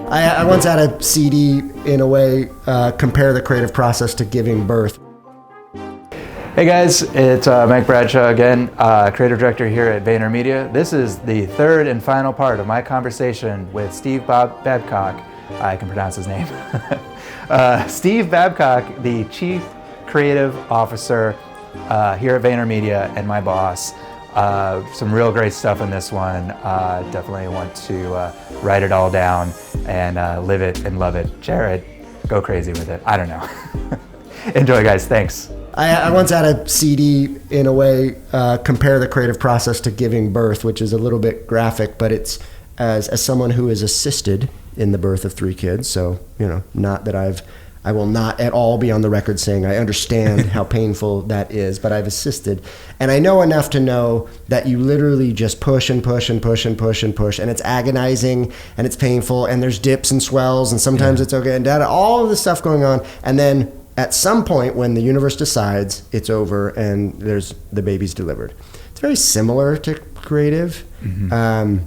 I once had a CD, in a way, compare the creative process to giving birth. Hey guys, it's Mike Bradshaw again, Creative Director here at VaynerMedia. This is the third and final part of my conversation with Steve Babcock. I can pronounce his name. Steve Babcock, the Chief Creative Officer here at VaynerMedia and my boss. Some real great stuff in this one. Definitely want to write it all down and live it and love it. Jared, go crazy with it. I don't know. Enjoy, guys. Thanks. I once had a CD, in a way, compare the creative process to giving birth, which is a little bit graphic, but it's as someone who is assisted in the birth of 3 kids. So, not that I will not at all be on the record saying I understand how painful that is, but I've assisted. And I know enough to know that you literally just push and push and push and push and push, and it's agonizing and it's painful, and there's dips and swells, and sometimes it's okay, and data, all of this stuff going on. And then at some point when the universe decides it's over and there's the baby's delivered. It's very similar to creative. Mm-hmm.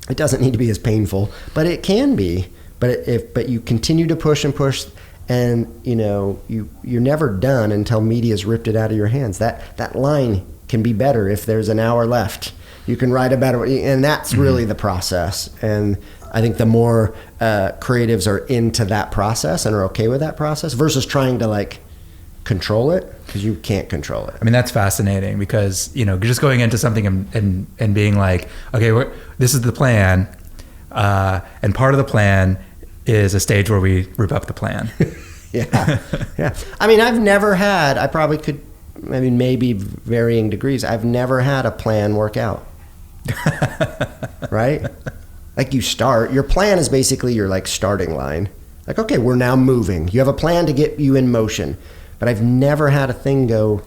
It doesn't need to be as painful, but it can be. But you continue to push and push, and you're never done until media's ripped it out of your hands. That line can be better if there's an hour left. You can write a better, and that's really the process. And I think the more creatives are into that process and are okay with that process versus trying to control it, because you can't control it. I mean, that's fascinating because, just going into something and being like, okay, this is the plan. And part of the plan is a stage where we rip up the plan. Yeah. I mean, I've never had, I probably could, maybe varying degrees, I've never had a plan work out. Right? You start, your plan is basically your starting line. Okay, we're now moving. You have a plan to get you in motion. But I've never had a thing go,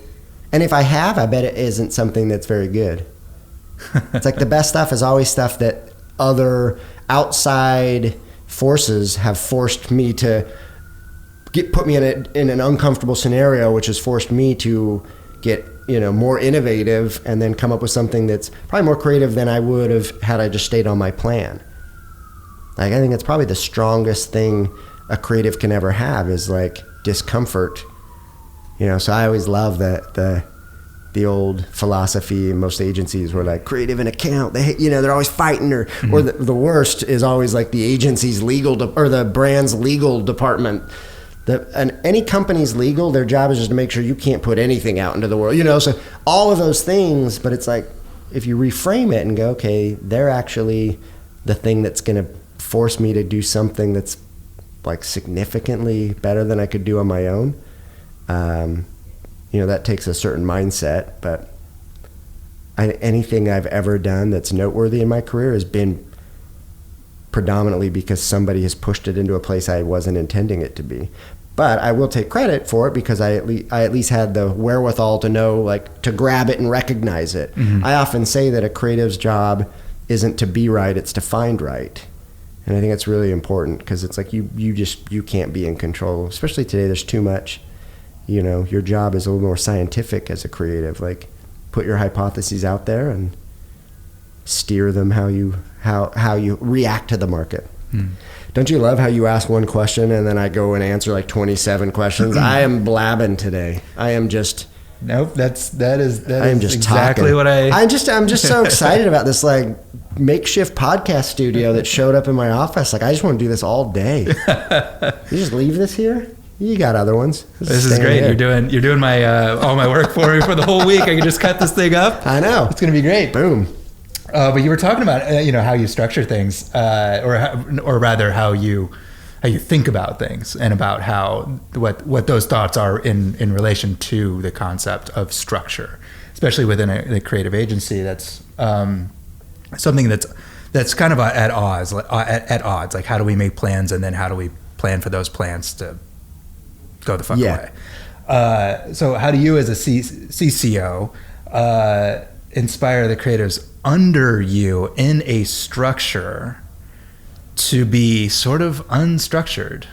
and if I have, I bet it isn't something that's very good. It's the best stuff is always stuff that other outside forces have forced me to put me in an uncomfortable scenario, which has forced me to get more innovative and then come up with something that's probably more creative than I would have had I just stayed on my plan. I think it's probably the strongest thing a creative can ever have is discomfort. So I always love the old philosophy in most agencies where creative and account, they're always fighting, or the worst is always the agency's legal or the brand's legal department. And any company's legal, their job is just to make sure you can't put anything out into the world, so all of those things. But it's if you reframe it and go, okay, they're actually the thing that's going to force me to do something that's significantly better than I could do on my own. That takes a certain mindset, but anything I've ever done that's noteworthy in my career has been predominantly because somebody has pushed it into a place I wasn't intending it to be. But I will take credit for it because I at least had the wherewithal to know, to grab it and recognize it. Mm-hmm. I often say that a creative's job isn't to be right, it's to find right. And I think that's really important because it's you can't be in control, especially today. There's too much. Your job is a little more scientific as a creative. Put your hypotheses out there and steer them how you react to the market. Don't you love how you ask one question and then I go and answer 27 questions? I am blabbing today. I am just. Nope, that is exactly talking. What I'm just so excited about this makeshift podcast studio that showed up in my office. I just want to do this all day. You just leave this here? You got other ones. This is great. Here. You're doing my all my work for me for the whole week. I can just cut this thing up. I know. It's going to be great. Boom. But you were talking about how you structure things, or rather how you think about things, and about what those thoughts are in relation to the concept of structure, especially within a creative agency. That's something that's kind of at odds. How do we make plans, and then how do we plan for those plans to go the fuck away? So how do you as a CCO inspire the creatives under you in a structure to be sort of unstructured?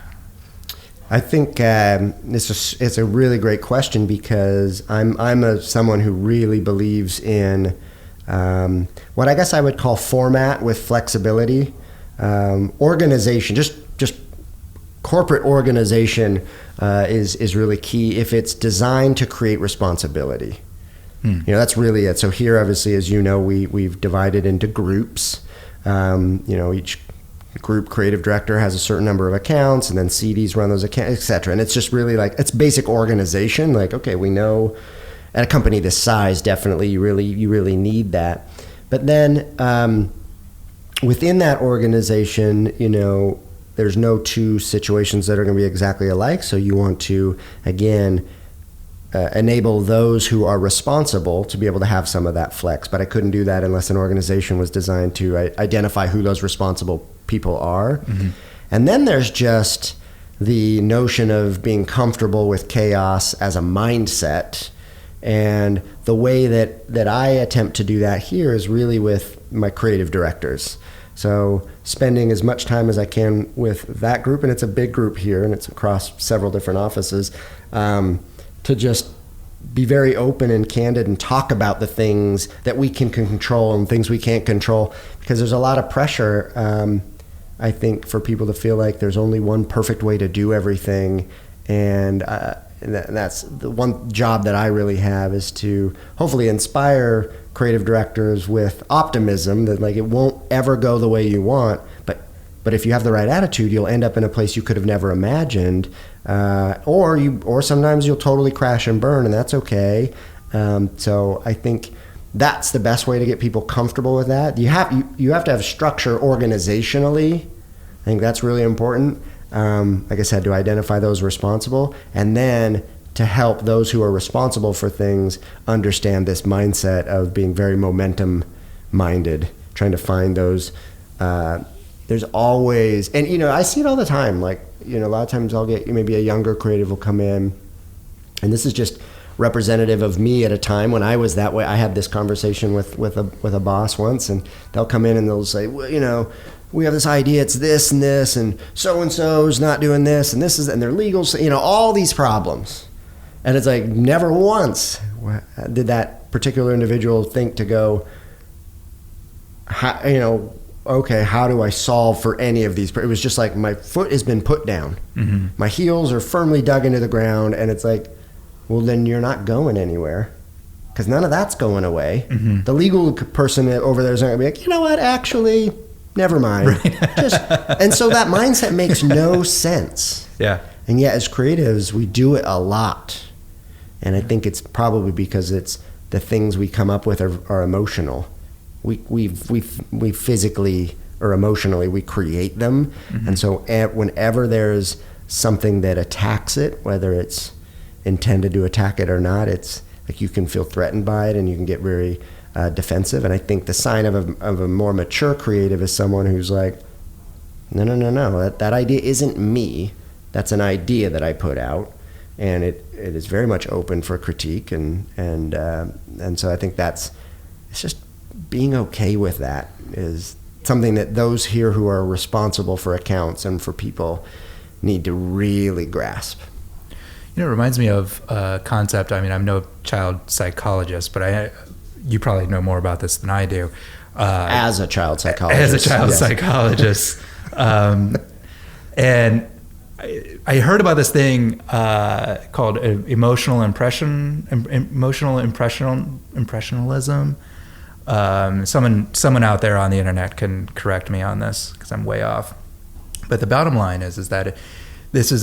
I think it's a really great question because I'm someone who really believes in what I guess I would call format with flexibility. organization, just corporate organization is really key if it's designed to create responsibility. That's really it. So here, obviously, as you know, we've divided into groups. Each group creative director has a certain number of accounts, and then CDs run those accounts, etc. And it's just really like, it's basic organization. Like, okay, we know at a company this size, definitely you really need that. But then within that organization, there's no two situations that are going to be exactly alike. So you want to, again, enable those who are responsible to be able to have some of that flex. But I couldn't do that unless an organization was designed to identify who those responsible people are. Mm-hmm. And then there's just the notion of being comfortable with chaos as a mindset. And the way that I attempt to do that here is really with my creative directors. So spending as much time as I can with that group, and it's a big group here, and it's across several different offices, to just be very open and candid and talk about the things that we can control and things we can't control, because there's a lot of pressure, I think, for people to feel like there's only one perfect way to do everything. And that's the one job that I really have, is to hopefully inspire creative directors with optimism that like it won't ever go the way you want, but if you have the right attitude, you'll end up in a place you could have never imagined, or sometimes you'll totally crash and burn, and that's okay. So I think that's the best way to get people comfortable with that. You have to have structure organizationally. I think that's really important. Like I said, to identify those responsible, and then to help those who are responsible for things understand this mindset of being very momentum minded, trying to find those. There's always, and I see it all the time. Like, a lot of times I'll get maybe a younger creative will come in, and this is just representative of me at a time when I was that way. I had this conversation with a boss once, and they'll come in and they'll say, well, we have this idea, it's this and this, and so-and-so's not doing this, and this is, and they're legal, all these problems. And it's like, never once did that particular individual think to go, okay, how do I solve for any of these? It was just like, my foot has been put down. Mm-hmm. My heels are firmly dug into the ground, and it's like, well, then you're not going anywhere, because none of that's going away. Mm-hmm. The legal person over there is not going to be like, you know what, actually, never mind. Right. And so that mindset makes no sense. Yeah. And yet, as creatives, we do it a lot. And I think it's probably because it's the things we come up with are emotional. We physically or emotionally, we create them. Mm-hmm. And so whenever there's something that attacks it, whether it's intended to attack it or not, it's like you can feel threatened by it, and you can get very defensive. And I think the sign of a more mature creative is someone who's like, no, that idea isn't me. That's an idea that I put out, and it is very much open for critique. And so I think it's just being okay with that is something that those here who are responsible for accounts and for people need to really grasp. It reminds me of a concept. I mean, I'm no child psychologist, but you probably know more about this than I do. As a child psychologist. As a child psychologist. And I heard about this thing called emotional impressionism. Someone out there on the internet can correct me on this because I'm way off. But the bottom line is that this is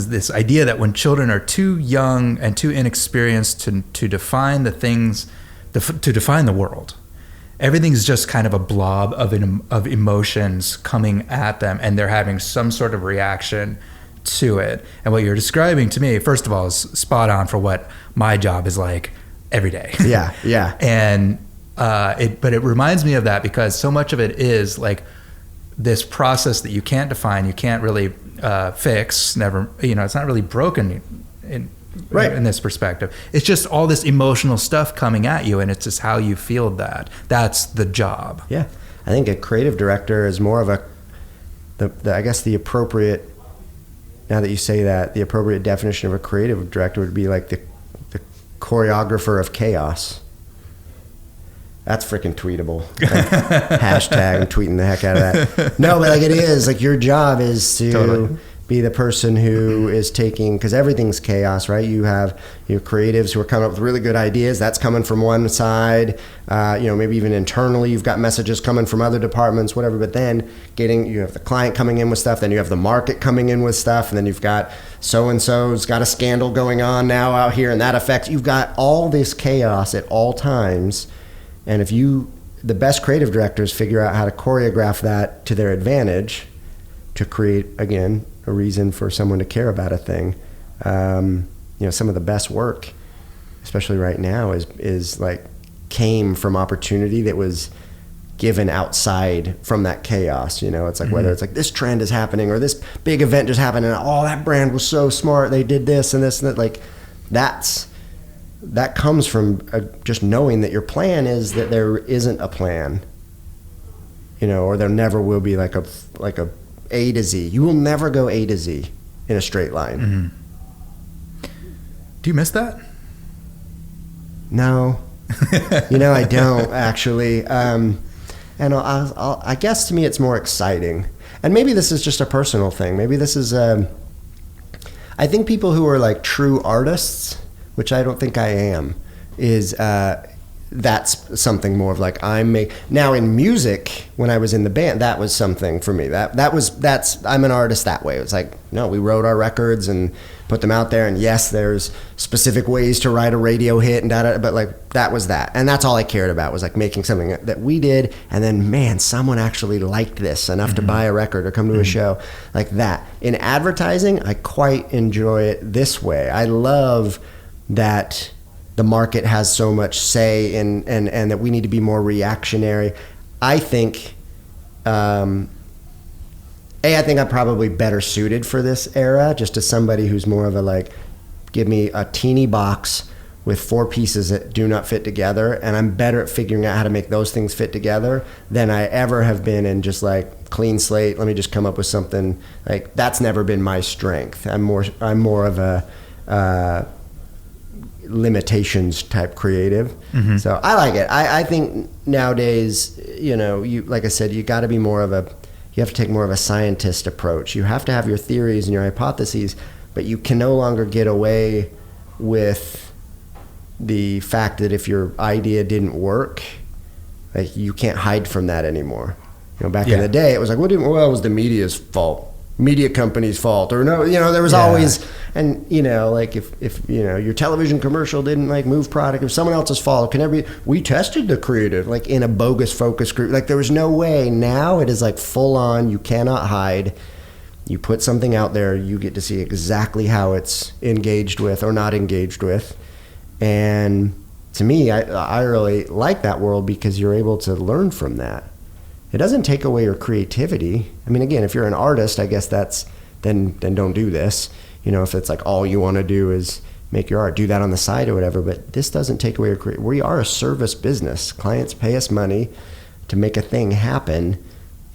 this idea that when children are too young and too inexperienced to define the things, to define the world, everything's just kind of a blob of emotions coming at them, and they're having some sort of reaction to it. And what you're describing to me, first of all, is spot on for what my job is like every day. Yeah. And but it reminds me of that, because so much of it is like this process that you can't define, you can't really fix. Never, it's not really broken in this perspective. It's just all this emotional stuff coming at you, and it's just how you feel that. That's the job. Yeah, I think a creative director is more of I guess the appropriate. Now that you say that, the appropriate definition of a creative director would be like the choreographer of chaos. That's freaking tweetable. Like, hashtag, I'm tweeting the heck out of that. No, but like it is, like your job is to Totally. be the person who is taking, because everything's chaos, right? You have your creatives who are coming up with really good ideas. That's coming from one side. Maybe even internally, you've got messages coming from other departments, whatever. But then you have the client coming in with stuff. Then you have the market coming in with stuff. And then you've got so-and-so's got a scandal going on now out here. And that affects, you've got all this chaos at all times. And if the best creative directors figure out how to choreograph that to their advantage to create, again, a reason for someone to care about a thing. Some of the best work, especially right now, is like came from opportunity that was given outside from that chaos. It's like whether it's like this trend is happening or this big event just happened and that brand was so smart, they did this and this and that. Like that comes from just knowing that your plan is that there isn't a plan, or there never will be like a to Z. You will never go A to Z in a straight line. Mm-hmm. Do you miss that? No. I don't actually. And I guess to me it's more exciting. And maybe this is just a personal thing. Maybe this is, I think people who are like true artists, which I don't think I am, is that's something more of like now in music. When I was in the band, that was something for me. I'm an artist that way. It was like, no, we wrote our records and put them out there, and yes, there's specific ways to write a radio hit and but like that was that, and that's all I cared about was like making something that we did, and then man, someone actually liked this enough to buy a record or come to a show like that. In advertising, I quite enjoy it this way. I love that the market has so much say and that we need to be more reactionary. I think I think I'm probably better suited for this era, just as somebody who's more of a like, give me a teeny box with 4 pieces that do not fit together, and I'm better at figuring out how to make those things fit together than I ever have been in just like clean slate, let me just come up with something. Like that's never been my strength. I'm more of a limitations type creative. Mm-hmm. So I like it. I think nowadays, you like I said, you got to be you have to take more of a scientist approach. You have to have your theories and your hypotheses, but you can no longer get away with the fact that if your idea didn't work, like you can't hide from that anymore. Back in the day, it was like, it was the media's fault. Media company's fault, or no, there was always, and like if your television commercial didn't like move product, if someone else's fault, we tested the creative like in a bogus focus group, like there was no way. Now it is like full on, you cannot hide. You put something out there, you get to see exactly how it's engaged with or not engaged with, and to me, I really like that world because you're able to learn from that. It doesn't take away your creativity. I mean, again, if you're an artist, I guess then don't do this. If it's like all you want to do is make your art, do that on the side or whatever. But this doesn't take away your creativity. We are a service business. Clients pay us money to make a thing happen.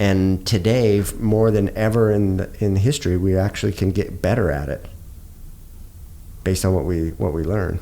And today, more than ever in history, we actually can get better at it based on what we learn.